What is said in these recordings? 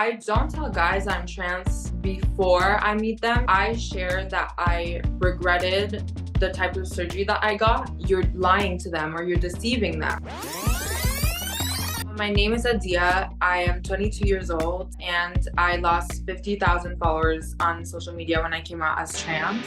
I don't tell guys I'm trans before I meet them. I share that I regretted the type of surgery that I got. You're lying to them or you're deceiving them. My name is Adea. I am 22 years old and I lost 50,000 followers on social media when I came out as trans.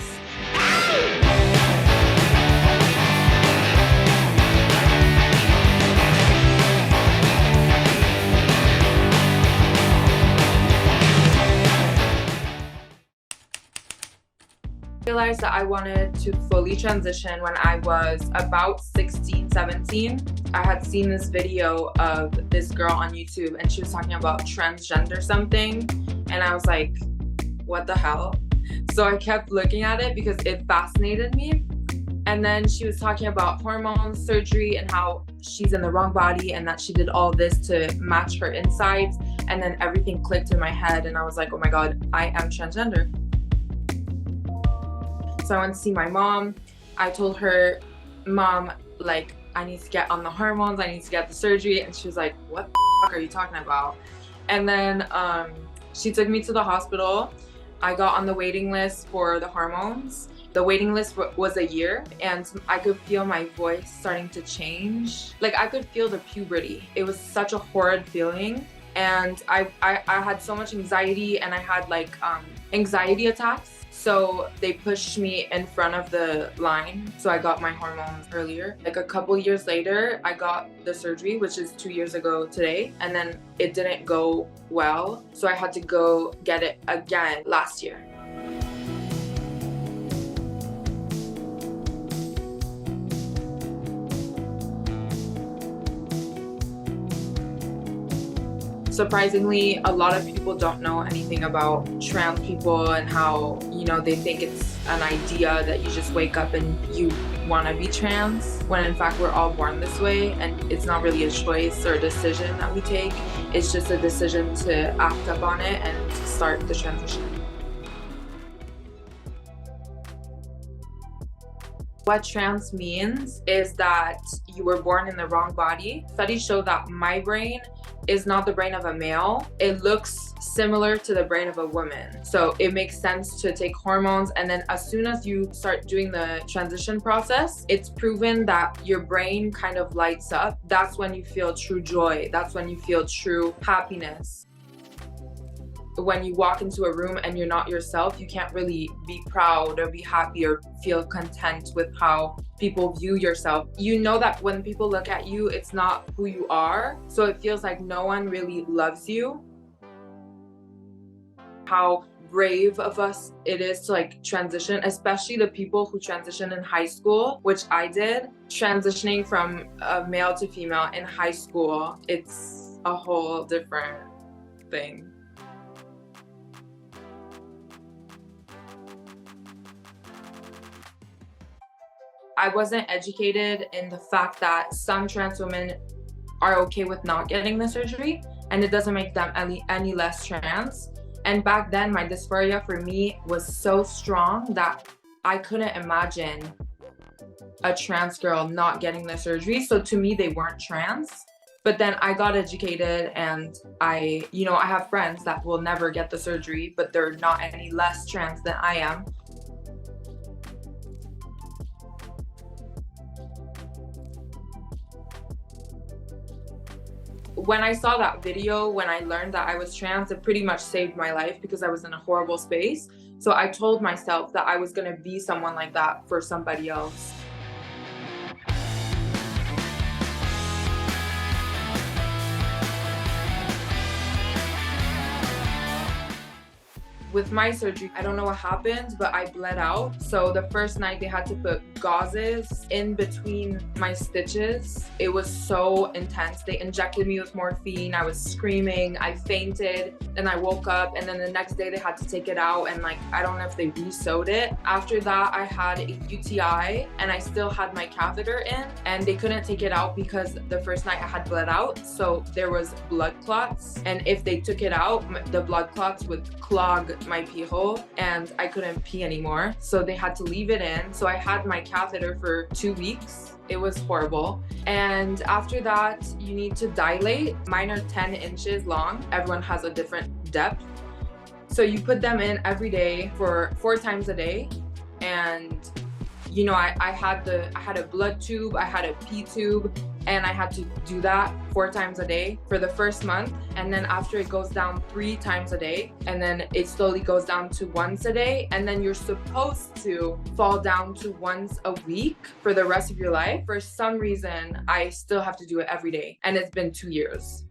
I realized that I wanted to fully transition when I was about 16, 17. I had seen this video of this girl on YouTube and she was talking about transgender something. And I was like, what the hell? So I kept looking at it because it fascinated me. And then she was talking about hormone surgery and how she's in the wrong body and that she did all this to match her insides. And then everything clicked in my head and I was like, oh my God, I am transgender. So I went to see my mom. I told her, Mom, like, I need to get on the hormones. I need to get the surgery. And she was like, what the fuck are you talking about? And then she took me to the hospital. I got on the waiting list for the hormones. The waiting list was a year and I could feel my voice starting to change. Like I could feel the puberty. It was such a horrid feeling. And I had so much anxiety and I had like anxiety attacks. So they pushed me in front of the line. So I got my hormones earlier. Like a couple years later, I got the surgery, which is 2 years ago today. And then it didn't go well. So I had to go get it again last year. Surprisingly, a lot of people don't know anything about trans people and how, you know, they think it's an idea that you just wake up and you want to be trans, when in fact we're all born this way and it's not really a choice or a decision that we take. It's just a decision to act up on it and to start the transition. What trans means is that you were born in the wrong body. Studies show that my brain is not the brain of a male. It looks similar to the brain of a woman. So it makes sense to take hormones. And then as soon as you start doing the transition process, it's proven that your brain kind of lights up. That's when you feel true joy. That's when you feel true happiness. When you walk into a room and you're not yourself, you can't really be proud or be happy or feel content with how people view yourself. You know that when people look at you, it's not who you are. So it feels like no one really loves you. How brave of us it is to like transition, especially the people who transition in high school, which I did. Transitioning from male to female in high school, it's a whole different thing. I wasn't educated in the fact that some trans women are okay with not getting the surgery and it doesn't make them any less trans. And back then my dysphoria for me was so strong that I couldn't imagine a trans girl not getting the surgery. So to me, they weren't trans. But then I got educated and I have friends that will never get the surgery, but they're not any less trans than I am. When I saw that video, when I learned that I was trans, it pretty much saved my life because I was in a horrible space. So I told myself that I was gonna be someone like that for somebody else. With my surgery, I don't know what happened, but I bled out. So the first night they had to put gauzes in between my stitches. It was so intense. They injected me with morphine. I was screaming, I fainted, then I woke up, and then the next day they had to take it out and like, I don't know if they re-sewed it. After that, I had a UTI and I still had my catheter in and they couldn't take it out because the first night I had bled out. So there was blood clots. And if they took it out, the blood clots would clog my pee hole and I couldn't pee anymore. So they had to leave it in. So I had my catheter for 2 weeks It was horrible. And after that, you need to dilate. Mine are 10 inches long. Everyone has a different depth. So you put them in every day for 4 times a day. And you know, I had a blood tube, I had a pee tube, and I had to do that 4 times a day for the first month. And then after, it goes down 3 times a day, and then it slowly goes down to once a day. And then you're supposed to fall down to once a week for the rest of your life. For some reason, I still have to do it every day, and it's been 2 years.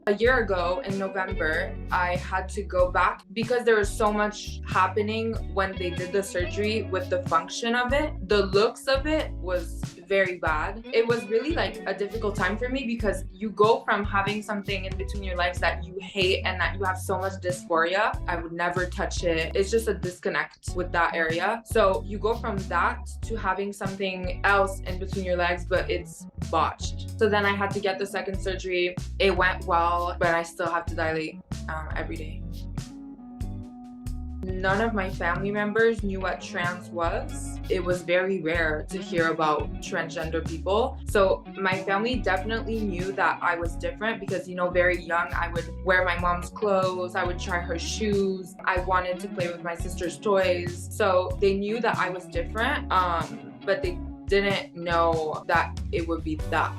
A year ago in November, I had to go back because there was so much happening when they did the surgery with the function of it. The looks of it was very bad. It was really like a difficult time for me because you go from having something in between your legs that you hate and that you have so much dysphoria. I would never touch it. It's just a disconnect with that area. So you go from that to having something else in between your legs, but it's botched. So then I had to get the second surgery. It went well, but I still have to dilate every day. None of my family members knew what trans was. It was very rare to hear about transgender people. So my family definitely knew that I was different because, you know, very young, I would wear my mom's clothes, I would try her shoes, I wanted to play with my sister's toys. So they knew that I was different, but they didn't know that it would be that.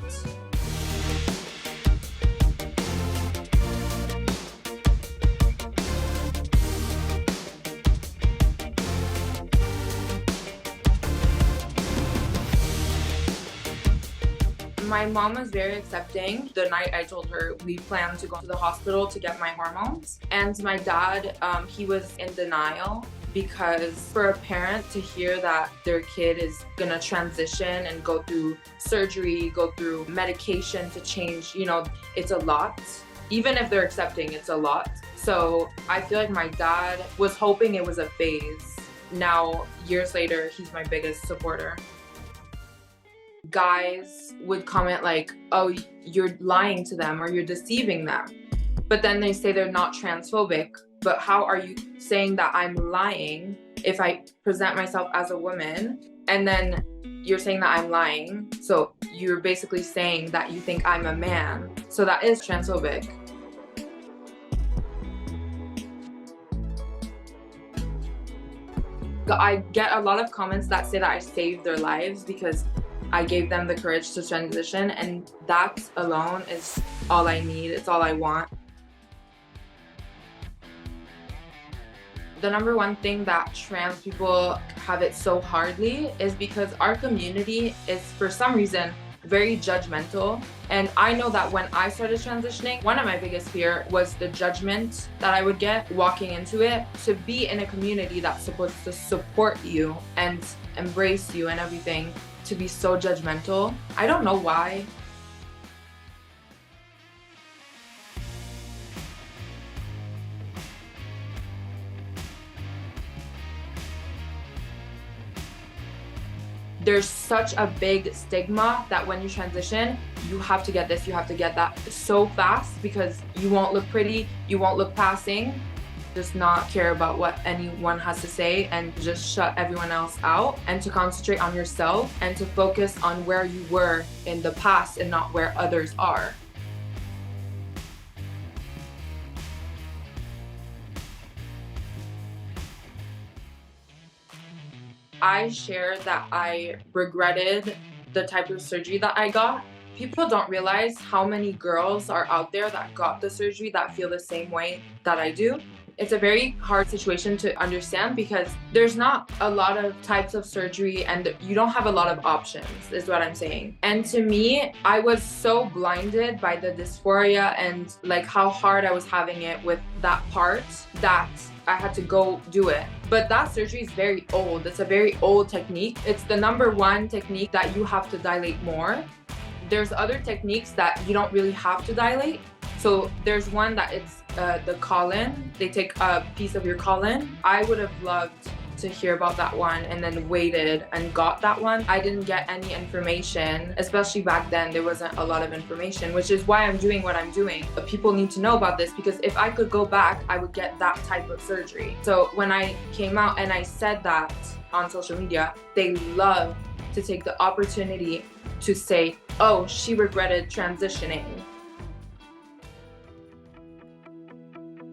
My mom was very accepting. The night I told her we planned to go to the hospital to get my hormones. And my dad, he was in denial because for a parent to hear that their kid is gonna transition and go through surgery, go through medication to change, you know, it's a lot. Even if they're accepting, it's a lot. So I feel like my dad was hoping it was a phase. Now, years later, he's my biggest supporter. Guys would comment like, oh, you're lying to them or you're deceiving them. But then they say they're not transphobic. But how are you saying that I'm lying if I present myself as a woman and then you're saying that I'm lying? So you're basically saying that you think I'm a man. So that is transphobic. I get a lot of comments that say that I saved their lives because I gave them the courage to transition, and that alone is all I need. It's all I want. The number one thing that trans people have it so hardly is because our community is, for some reason, very judgmental. And I know that when I started transitioning, one of my biggest fear was the judgment that I would get walking into it. To be in a community that's supposed to support you and embrace you and everything, to be so judgmental, I don't know why. There's such a big stigma that when you transition, you have to get this, you have to get that so fast because you won't look pretty, you won't look passing. Just not care about what anyone has to say and just shut everyone else out, and to concentrate on yourself and to focus on where you were in the past and not where others are. I shared that I regretted the type of surgery that I got. People don't realize how many girls are out there that got the surgery that feel the same way that I do. It's a very hard situation to understand because there's not a lot of types of surgery and you don't have a lot of options, is what I'm saying. And to me, I was so blinded by the dysphoria and like how hard I was having it with that part that I had to go do it. But that surgery is very old. It's a very old technique. It's the number one technique that you have to dilate more. There's other techniques that you don't really have to dilate. So there's one that it's the colon. They take a piece of your colon. I would have loved to hear about that one and then waited and got that one. I didn't get any information, especially back then. There wasn't a lot of information, which is why I'm doing what I'm doing. But people need to know about this, because if I could go back, I would get that type of surgery. So when I came out and I said that on social media, they love to take the opportunity to say, oh, she regretted transitioning.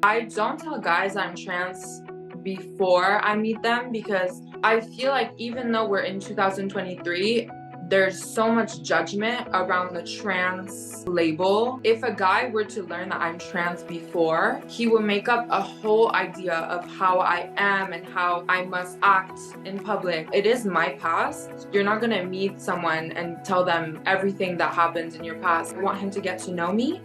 I don't tell guys I'm trans before I meet them, because I feel like even though we're in 2023, there's so much judgment around the trans label. If a guy were to learn that I'm trans before, he will make up a whole idea of how I am and how I must act in public. It is my past. You're not gonna meet someone and tell them everything that happened in your past. I want him to get to know me.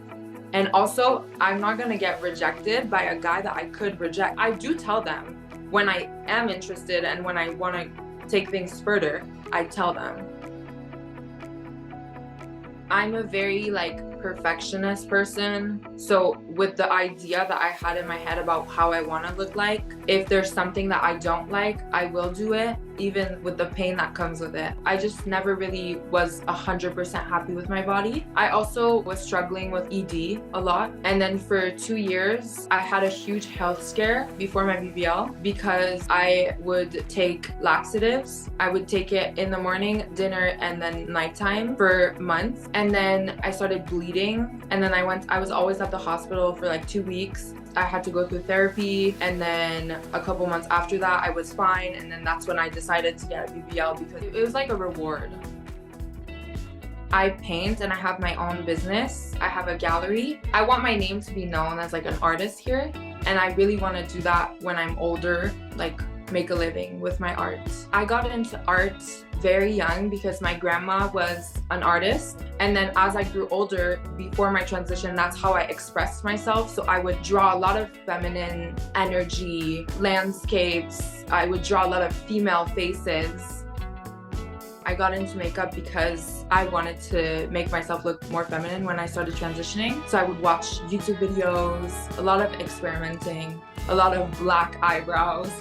And also, I'm not gonna get rejected by a guy that I could reject. I do tell them when I am interested and when I wanna take things further, I tell them. I'm a very perfectionist person. So with the idea that I had in my head about how I want to look like, if there's something that I don't like, I will do it, even with the pain that comes with it. I just never really was 100% happy with my body. I also was struggling with ED a lot. And then for 2 years, I had a huge health scare before my BBL because I would take laxatives. I would take it in the morning, dinner, and then nighttime for months. And then I started bleeding. And then I was always at the hospital for 2 weeks. I had to go through therapy, and then a couple months after that I was fine, and then that's when I decided to get a BBL because it was like a reward. I paint and I have my own business. I have a gallery. I want my name to be known as an artist here, and I really want to do that when I'm older, make a living with my art. I got into art very young because my grandma was an artist, and then as I grew older, before my transition, that's how I expressed myself. So I would draw a lot of feminine energy, landscapes. I would draw a lot of female faces. I got into makeup because I wanted to make myself look more feminine when I started transitioning. So I would watch YouTube videos, a lot of experimenting, a lot of black eyebrows.